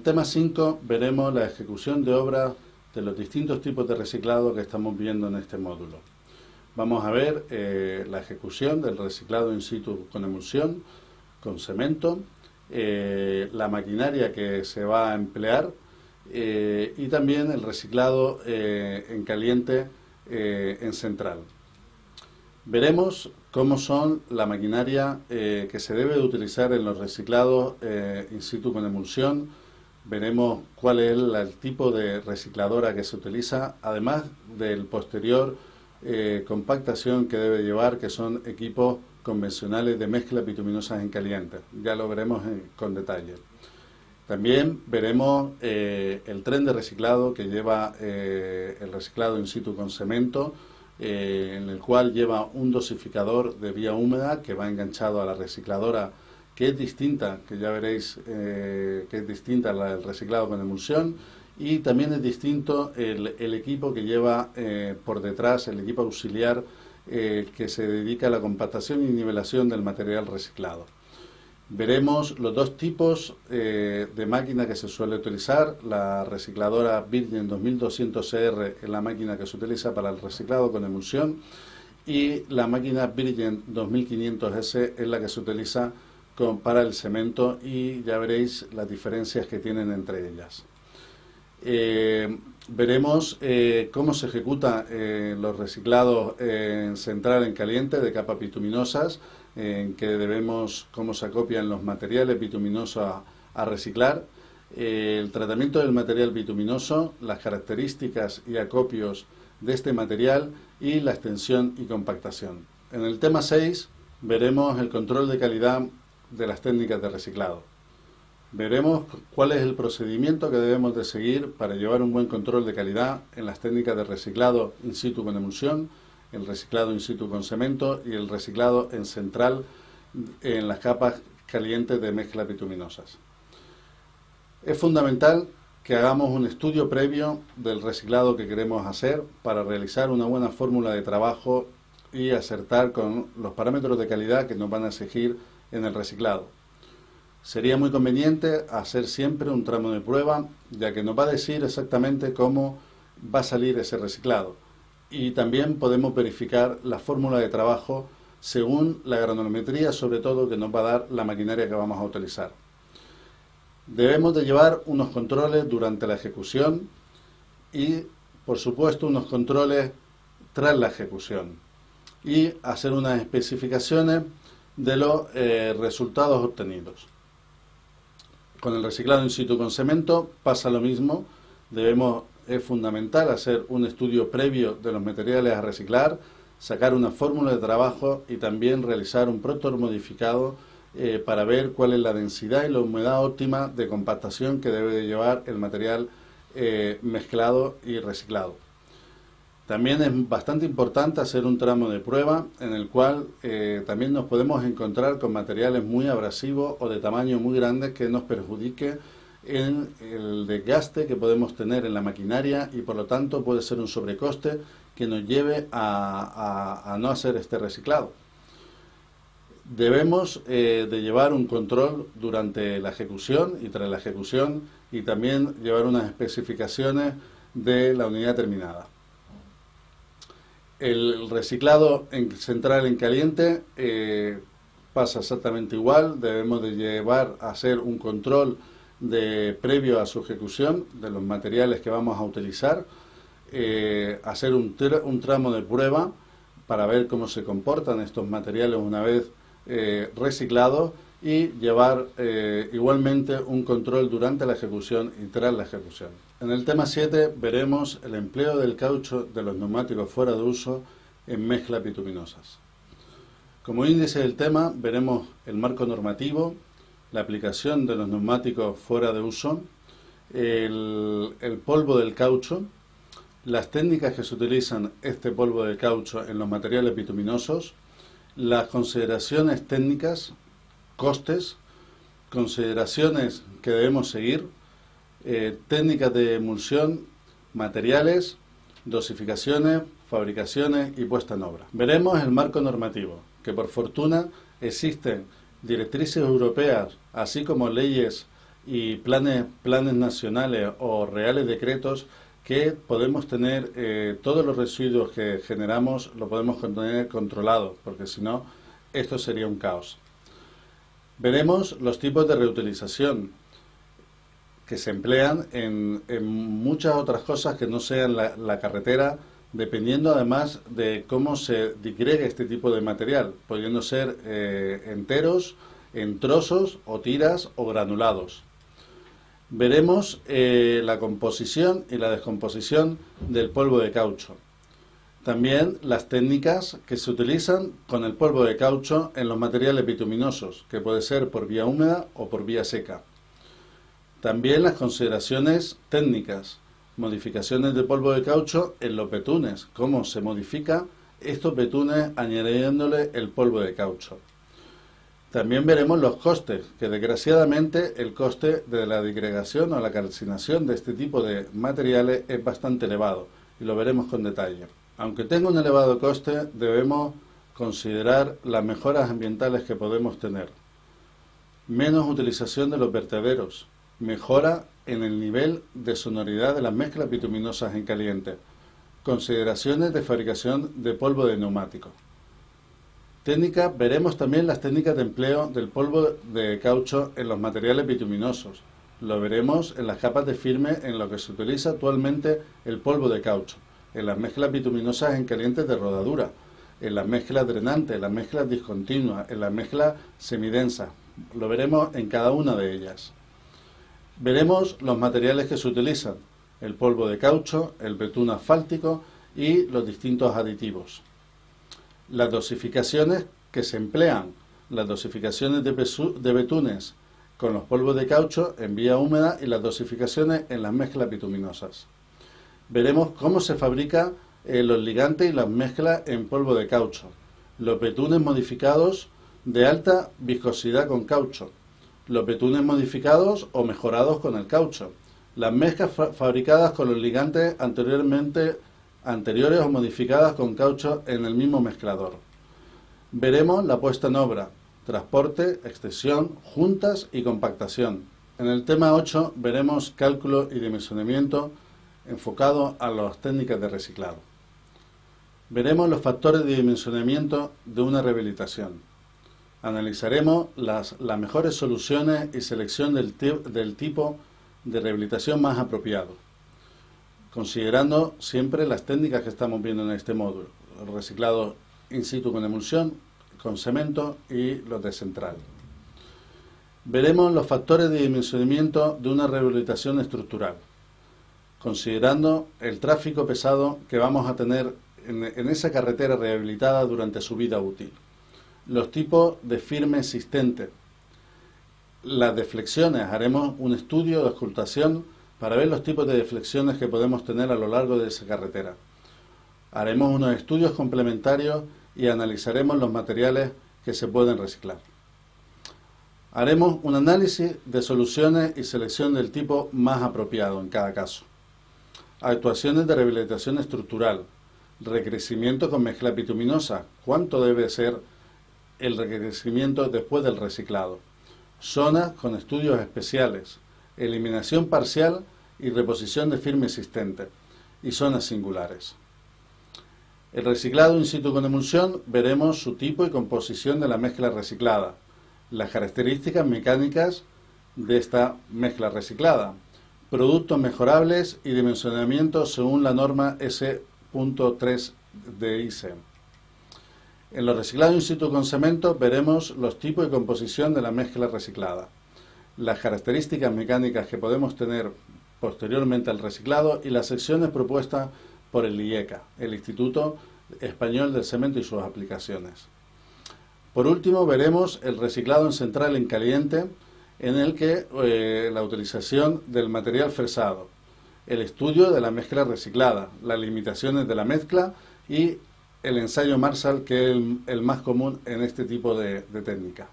tema 5 veremos la ejecución de obras de los distintos tipos de reciclado que estamos viendo en este módulo. Vamos a ver la ejecución del reciclado in situ con emulsión, con cemento, la maquinaria que se va a emplear y también el reciclado en caliente en central. Veremos cómo son la maquinaria que se debe de utilizar en los reciclados in situ con emulsión. Veremos cuál es el tipo de recicladora que se utiliza, además del posterior compactación que debe llevar, que son equipos convencionales de mezclas bituminosas en caliente. Ya lo veremos con detalle. También veremos el tren de reciclado que lleva el reciclado in situ con cemento, en el cual lleva un dosificador de vía húmeda que va enganchado a la recicladora, que es distinta, que ya veréis que es distinta al reciclado con emulsión, y también es distinto el equipo que lleva por detrás, el equipo auxiliar que se dedica a la compactación y nivelación del material reciclado. Veremos los dos tipos de máquina que se suele utilizar. La recicladora Virgin 2200CR es la máquina que se utiliza para el reciclado con emulsión, y la máquina Virgin 2500S es la que se utiliza para el cemento, y ya veréis las diferencias que tienen entre ellas. Veremos cómo se ejecuta los reciclados en central en caliente de capas bituminosas, en que debemos cómo se acopian los materiales bituminosos a reciclar, el tratamiento del material bituminoso, las características y acopios de este material y la extensión y compactación. En el tema 6 veremos el control de calidad de las técnicas de reciclado. Veremos cuál es el procedimiento que debemos de seguir para llevar un buen control de calidad en las técnicas de reciclado in situ con emulsión, el reciclado in situ con cemento y el reciclado en central en las capas calientes de mezclas bituminosas. Es fundamental que hagamos un estudio previo del reciclado que queremos hacer para realizar una buena fórmula de trabajo y acertar con los parámetros de calidad que nos van a exigir en el reciclado. Sería muy conveniente hacer siempre un tramo de prueba, ya que nos va a decir exactamente cómo va a salir ese reciclado. Y también podemos verificar la fórmula de trabajo según la granulometría, sobre todo, que nos va a dar la maquinaria que vamos a utilizar. Debemos de llevar unos controles durante la ejecución y, por supuesto, unos controles tras la ejecución, y hacer unas especificaciones de los resultados obtenidos. Con el reciclado in situ con cemento pasa lo mismo. Es fundamental hacer un estudio previo de los materiales a reciclar, sacar una fórmula de trabajo y también realizar un protor modificado para ver cuál es la densidad y la humedad óptima de compactación que debe de llevar el material mezclado y reciclado. También es bastante importante hacer un tramo de prueba en el cual también nos podemos encontrar con materiales muy abrasivos o de tamaño muy grandes que nos perjudique en el desgaste que podemos tener en la maquinaria, y por lo tanto puede ser un sobrecoste que nos lleve a no hacer este reciclado. Debemos de llevar un control durante la ejecución y tras la ejecución, y también llevar unas especificaciones de la unidad terminada. El reciclado en central en caliente pasa exactamente igual. Debemos de llevar a hacer un control previo a su ejecución de los materiales que vamos a utilizar, hacer un tramo de prueba para ver cómo se comportan estos materiales una vez reciclados, y llevar igualmente un control durante la ejecución y tras la ejecución. En el tema 7 veremos el empleo del caucho de los neumáticos fuera de uso en mezclas bituminosas. Como índice del tema veremos el marco normativo, la aplicación de los neumáticos fuera de uso, el polvo del caucho, las técnicas que se utilizan este polvo de caucho en los materiales bituminosos, las consideraciones técnicas, costes, consideraciones que debemos seguir, técnicas de emulsión, materiales, dosificaciones, fabricaciones y puesta en obra. Veremos el marco normativo, que por fortuna existen directrices europeas, así como leyes y planes nacionales o reales decretos que podemos tener todos los residuos que generamos, lo podemos tener controlado, porque si no, esto sería un caos. Veremos los tipos de reutilización que se emplean en muchas otras cosas que no sean la carretera, dependiendo además de cómo se disgregue este tipo de material, pudiendo ser enteros, en trozos o tiras o granulados. Veremos la composición y la descomposición del polvo de caucho. También las técnicas que se utilizan con el polvo de caucho en los materiales bituminosos, que puede ser por vía húmeda o por vía seca. También las consideraciones técnicas, modificaciones de polvo de caucho en los betunes, cómo se modifica estos betunes añadiéndole el polvo de caucho. También veremos los costes, que desgraciadamente el coste de la disgregación o la calcinación de este tipo de materiales es bastante elevado, y lo veremos con detalle. Aunque tenga un elevado coste, debemos considerar las mejoras ambientales que podemos tener. Menos utilización de los vertederos, mejora en el nivel de sonoridad de las mezclas bituminosas en caliente, consideraciones de fabricación de polvo de neumático. Veremos también las técnicas de empleo del polvo de caucho en los materiales bituminosos. Lo veremos en las capas de firme en lo que se utiliza actualmente el polvo de caucho, en las mezclas bituminosas en calientes de rodadura, en las mezclas drenantes, en las mezclas discontinuas, en las mezclas semidensas. Lo veremos en cada una de ellas. Veremos los materiales que se utilizan, el polvo de caucho, el betún asfáltico y los distintos aditivos. Las dosificaciones que se emplean, las dosificaciones de betunes con los polvos de caucho en vía húmeda y las dosificaciones en las mezclas bituminosas. Veremos cómo se fabrican los ligantes y las mezclas en polvo de caucho, los betunes modificados de alta viscosidad con caucho, los betunes modificados o mejorados con el caucho, las mezclas fabricadas con los ligantes anteriores o modificadas con caucho en el mismo mezclador. Veremos la puesta en obra, transporte, extensión, juntas y compactación. En el tema 8 veremos cálculo y dimensionamiento enfocado a las técnicas de reciclado. Veremos los factores de dimensionamiento de una rehabilitación. Analizaremos las mejores soluciones y selección del tipo de rehabilitación más apropiado, considerando siempre las técnicas que estamos viendo en este módulo, el reciclado in situ con emulsión, con cemento y los de central. Veremos los factores de dimensionamiento de una rehabilitación estructural, considerando el tráfico pesado que vamos a tener en esa carretera rehabilitada durante su vida útil, los tipos de firme existentes, las deflexiones. Haremos un estudio de auscultación para ver los tipos de deflexiones que podemos tener a lo largo de esa carretera. Haremos unos estudios complementarios y analizaremos los materiales que se pueden reciclar. Haremos un análisis de soluciones y selección del tipo más apropiado en cada caso. Actuaciones de rehabilitación estructural, recrecimiento con mezcla bituminosa, cuánto debe ser el recrecimiento después del reciclado, zonas con estudios especiales, eliminación parcial y reposición de firme existente y zonas singulares. El reciclado in situ con emulsión, veremos su tipo y composición de la mezcla reciclada, las características mecánicas de esta mezcla reciclada, productos mejorables y dimensionamiento según la norma S.3 de ISE. En los reciclados in situ con cemento veremos los tipos y composición de la mezcla reciclada, las características mecánicas que podemos tener posteriormente al reciclado y las secciones propuestas por el IECA, el Instituto Español del Cemento y sus aplicaciones. Por último, veremos el reciclado en central en caliente, en el que la utilización del material fresado, el estudio de la mezcla reciclada, las limitaciones de la mezcla y el ensayo Marshall, que es el más común en este tipo de técnica.